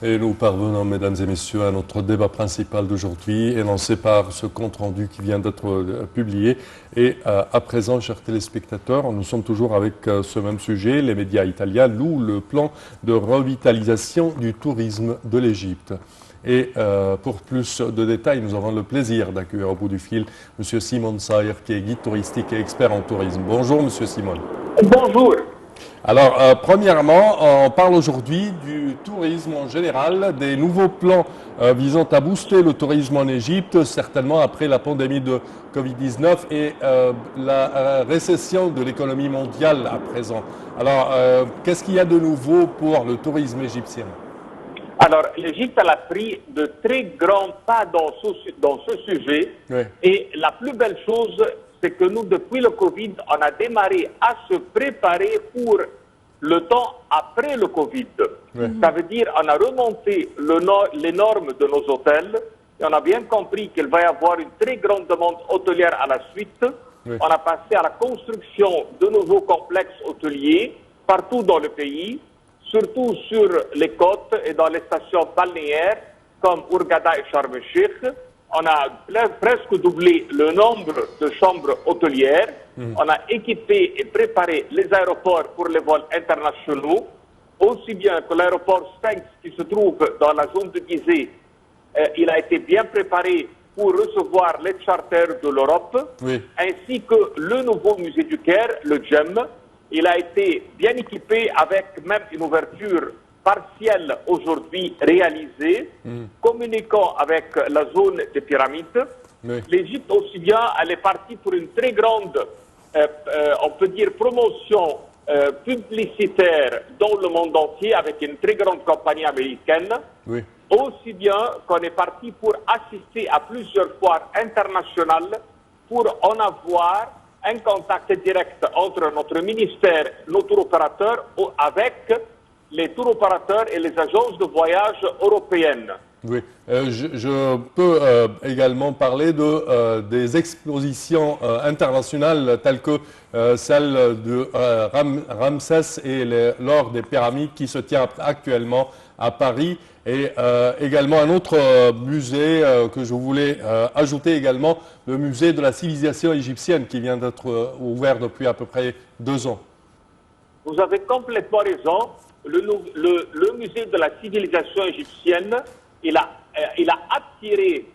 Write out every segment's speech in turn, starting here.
Et nous parvenons, mesdames et messieurs, à notre débat principal d'aujourd'hui, énoncé par ce compte-rendu qui vient d'être publié. Et à présent, chers téléspectateurs, nous sommes toujours avec ce même sujet. Les médias italiens louent le plan de revitalisation du tourisme de l'Égypte. Et pour plus de détails, nous avons le plaisir d'accueillir au bout du fil M. Simon Sayer, qui est guide touristique et expert en tourisme. Bonjour, M. Simon. Bonjour. Alors, premièrement, on parle aujourd'hui du tourisme en général, des nouveaux plans visant à booster le tourisme en Égypte, certainement après la pandémie de Covid-19 et la récession de l'économie mondiale à présent. Alors, qu'est-ce qu'il y a de nouveau pour le tourisme égyptien? Alors, l'Égypte a pris de très grands pas dans ce sujet. Oui. Et la plus belle chose, c'est que nous, depuis le Covid, on a démarré à se préparer pour le temps après le Covid. Oui. Ça veut dire on a remonté les normes de nos hôtels et on a bien compris qu'il va y avoir une très grande demande hôtelière à la suite. Oui. On a passé à la construction de nouveaux complexes hôteliers partout dans le pays, surtout sur les côtes et dans les stations balnéaires comme Hurghada et Sharm el-Sheikh. On a presque doublé le nombre de chambres hôtelières. On a équipé et préparé les aéroports pour les vols internationaux, aussi bien que l'aéroport Sphinx qui se trouve dans la zone de Gizeh. Il a été bien préparé pour recevoir les charters de l'Europe, Oui. ainsi que le nouveau musée du Caire, le GEM. Il a été bien équipé avec même une ouverture partielle aujourd'hui réalisée, communiquant avec la zone des pyramides. Oui. L'Égypte aussi bien, elle est partie pour une très grande, on peut dire, promotion publicitaire dans le monde entier avec une très grande compagnie américaine. Oui. Aussi bien qu'on est parti pour assister à plusieurs foires internationales pour en avoir un contact direct entre notre ministère, nos tour opérateurs, avec les tours opérateurs et les agences de voyage européennes. Oui, je peux également parler des expositions internationales telles que celle de Ramsès et l'or des pyramides qui se tient actuellement à Paris, et également un autre musée que je voulais ajouter également, le musée de la civilisation égyptienne qui vient d'être ouvert depuis à peu près 2 ans. Vous avez complètement raison. Le musée de la civilisation égyptienne, il a attiré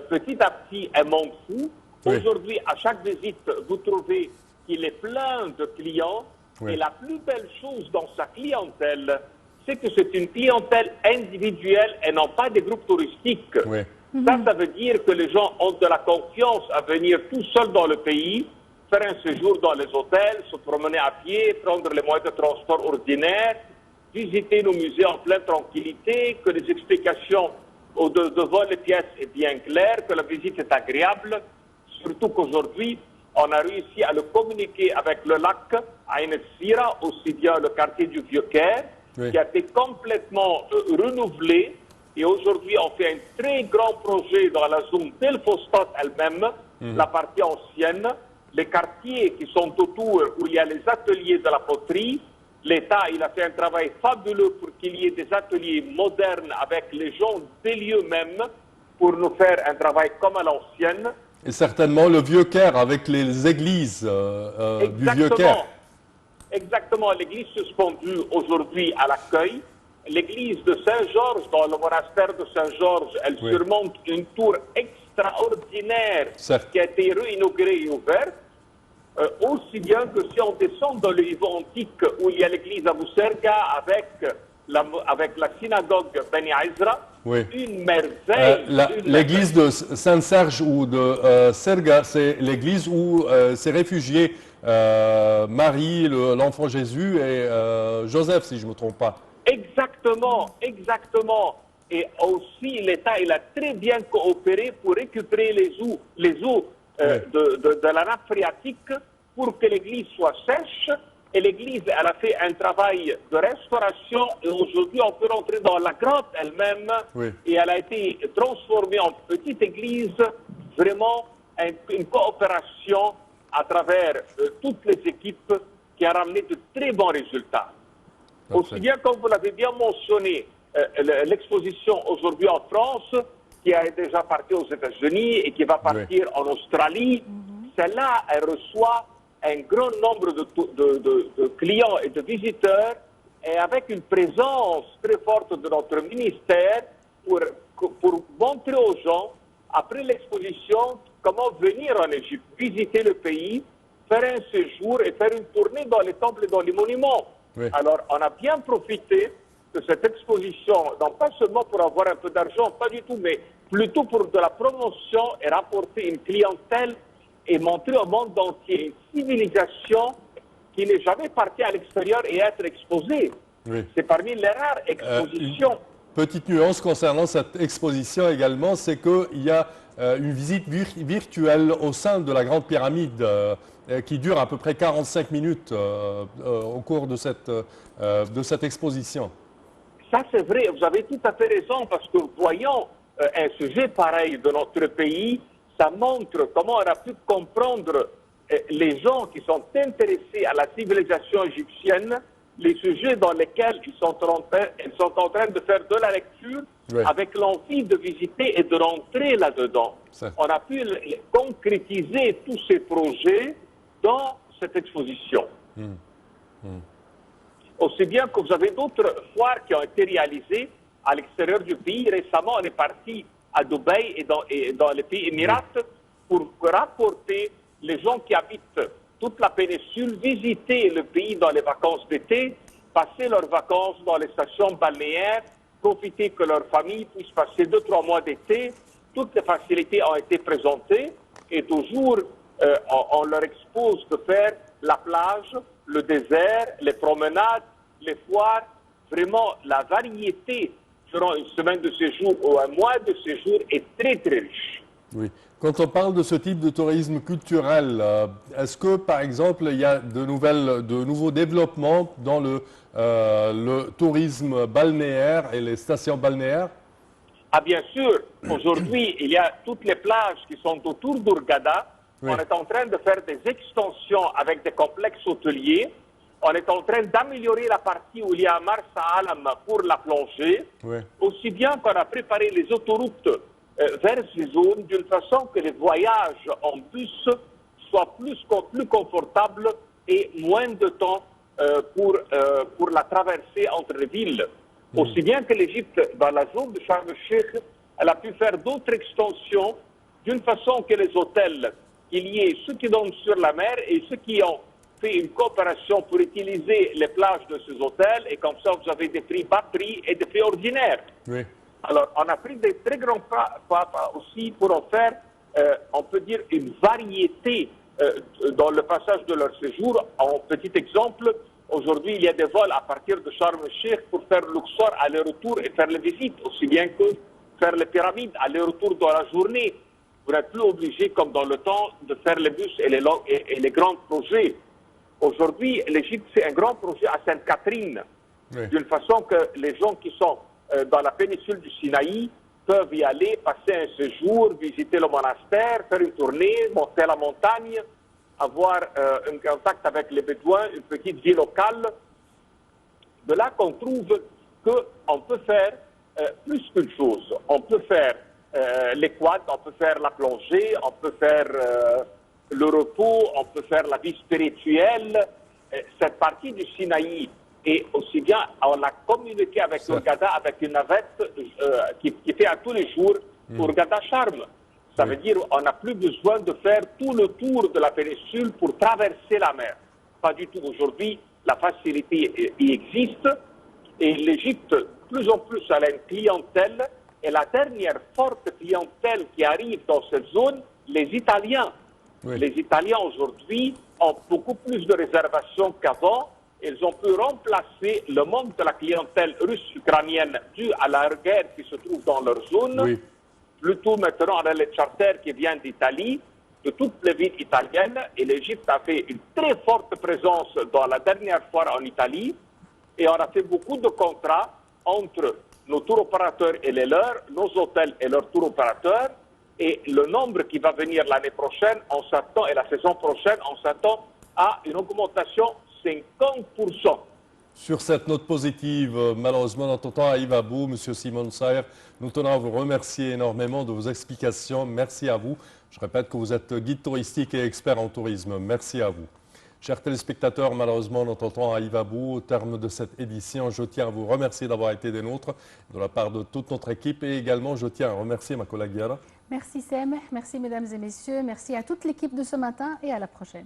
petit à petit un monde fou. Oui. Aujourd'hui, à chaque visite, vous trouvez qu'il est plein de clients. Oui. Et la plus belle chose dans sa clientèle, c'est que c'est une clientèle individuelle et non pas des groupes touristiques. Oui. Ça veut dire que les gens ont de la confiance à venir tout seuls dans le pays, faire un séjour dans les hôtels, se promener à pied, prendre les moyens de transport ordinaires, visiter nos musées en pleine tranquillité, que les explications de vol et pièces est bien claires, que la visite est agréable. Surtout qu'aujourd'hui, on a réussi à le communiquer avec le lac Ain el-Sira, aussi bien le quartier du Vieux-Caire, Oui. qui a été complètement renouvelé. Et aujourd'hui, on fait un très grand projet dans la zone d'El Fostat elle-même, la partie ancienne, les quartiers qui sont autour où il y a les ateliers de la poterie. L'État, il a fait un travail fabuleux pour qu'il y ait des ateliers modernes avec les gens des lieux même pour nous faire un travail comme à l'ancienne. Et certainement le Vieux-Caire avec les églises du Vieux-Caire. Exactement, l'église suspendue aujourd'hui à l'accueil. L'église de Saint-Georges, dans le monastère de Saint-Georges, elle Oui. surmonte une tour extraordinaire Certes. qui a été réinaugurée et ouverte. Aussi bien que si on descend dans le niveau antique où il y a l'église Abou Serga avec la synagogue Beni Ezra, Oui. une merveille. L'église de Saint-Serge ou de Serga, c'est l'église où s'est réfugié Marie, l'enfant Jésus et Joseph, si je ne me trompe pas. Exactement, exactement. Et aussi, l'État, il a très bien coopéré pour récupérer les eaux de la nappe phréatique pour que l'église soit sèche. Et l'église, elle a fait un travail de restauration. Et aujourd'hui, on peut rentrer dans la grotte elle-même. Oui. Et elle a été transformée en petite église. Vraiment, une coopération à travers toutes les équipes qui a ramené de très bons résultats. Parfait. Aussi bien comme vous l'avez bien mentionné, l'exposition aujourd'hui en France, qui est déjà partie aux États-Unis et qui va partir en Australie, celle-là, elle reçoit un grand nombre de clients et de visiteurs, et avec une présence très forte de notre ministère pour montrer aux gens, après l'exposition, comment venir en Égypte, visiter le pays, faire un séjour et faire une tournée dans les temples et dans les monuments. Oui. Alors, on a bien profité de cette exposition, non pas seulement pour avoir un peu d'argent, pas du tout, mais plutôt pour de la promotion et rapporter une clientèle et montrer au monde entier une civilisation qui n'est jamais partie à l'extérieur et être exposée. Oui. C'est parmi les rares expositions. Petite nuance concernant cette exposition également, c'est qu'il y a une visite virtuelle au sein de la Grande Pyramide qui dure à peu près 45 minutes au cours de cette exposition. Ça, c'est vrai, vous avez tout à fait raison, parce que voyons un sujet pareil de notre pays, ça montre comment on a pu comprendre les gens qui sont intéressés à la civilisation égyptienne, les sujets dans lesquels ils sont en train de faire de la lecture, oui, avec l'envie de visiter et de rentrer là-dedans. On a pu concrétiser tous ces projets dans cette exposition. Aussi bien que vous avez d'autres foires qui ont été réalisées à l'extérieur du pays. Récemment, on est parti à Dubaï et dans les pays Émirats pour rapporter les gens qui habitent toute la péninsule, visiter le pays dans les vacances d'été, passer leurs vacances dans les stations balnéaires, profiter que leur famille puisse passer 2-3 mois d'été. Toutes les facilités ont été présentées et toujours on leur expose de faire la plage, le désert, les promenades, les foires. Vraiment, la variété durant une semaine de séjour ou un mois de séjour est très, très riche. Oui. Quand on parle de ce type de tourisme culturel, est-ce que, par exemple, il y a de nouveaux développements dans le tourisme balnéaire et les stations balnéaires? Ah, bien sûr. Aujourd'hui, il y a toutes les plages qui sont autour d'Hurghada. Oui. On est en train de faire des extensions avec des complexes hôteliers. On est en train d'améliorer la partie où il y a Marsa Alam pour la plongée. Oui. Aussi bien qu'on a préparé les autoroutes vers ces zones d'une façon que les voyages en bus soient plus confortables et moins de temps pour la traversée entre les villes. Aussi bien que l'Égypte, dans la zone de Sharm el-Sheikh, elle a pu faire d'autres extensions d'une façon que les hôtels, il y ait ceux qui donnent sur la mer et ceux qui ont fait une coopération pour utiliser les plages de ces hôtels, et comme ça vous avez des prix bas prix et des prix ordinaires. Oui. Alors, on a pris des très grands pas aussi pour en faire, on peut dire, une variété dans le passage de leur séjour. En petit exemple, aujourd'hui, il y a des vols à partir de Sharm el-Sheikh pour faire Luxor aller-retour et faire les visites, aussi bien que faire les pyramides aller-retour dans la journée. Vous n'êtes plus obligé, comme dans le temps, de faire les bus et les grands projets. Aujourd'hui, l'Égypte, c'est un grand projet à Sainte-Catherine, oui, d'une façon que les gens qui sont dans la péninsule du Sinaï peuvent y aller, passer un séjour, visiter le monastère, faire une tournée, monter la montagne, avoir un contact avec les Bédouins, une petite vie locale. De là qu'on trouve qu'on peut faire plus qu'une chose. On peut faire les quads, on peut faire la plongée, on peut faire le repos, on peut faire la vie spirituelle. Cette partie du Sinaï, et aussi bien, on a communiqué avec Hurghada avec une navette qui fait à tous les jours Hurghada Sharm. Ça veut dire qu'on n'a plus besoin de faire tout le tour de la péninsule pour traverser la mer. Pas du tout. Aujourd'hui, la facilité y existe et l'Égypte, plus en plus, elle a une clientèle. Et la dernière forte clientèle qui arrive dans cette zone, les Italiens. Oui. Les Italiens aujourd'hui ont beaucoup plus de réservations qu'avant. Ils ont pu remplacer le manque de la clientèle russe-ukrainienne due à la guerre qui se trouve dans leur zone. Oui. Plutôt maintenant, on a les charters qui viennent d'Italie, de toutes les villes italiennes. Et l'Égypte a fait une très forte présence dans la dernière fois en Italie. Et on a fait beaucoup de contrats entre nos tours opérateurs et les leurs, nos hôtels et leurs tours opérateurs. Et le nombre qui va venir l'année prochaine, on s'attend, et la saison prochaine, on s'attend à une augmentation 50%. Sur cette note positive, malheureusement, notre temps arrive à bout. Monsieur Simon Sayer, nous tenons à vous remercier énormément de vos explications. Merci à vous. Je répète que vous êtes guide touristique et expert en tourisme. Merci à vous. Chers téléspectateurs, malheureusement, notre temps arrive à bout. Au terme de cette édition, je tiens à vous remercier d'avoir été des nôtres, de la part de toute notre équipe. Et également, je tiens à remercier ma collègue Yara. Merci Sem, merci mesdames et messieurs, merci à toute l'équipe de ce matin et à la prochaine.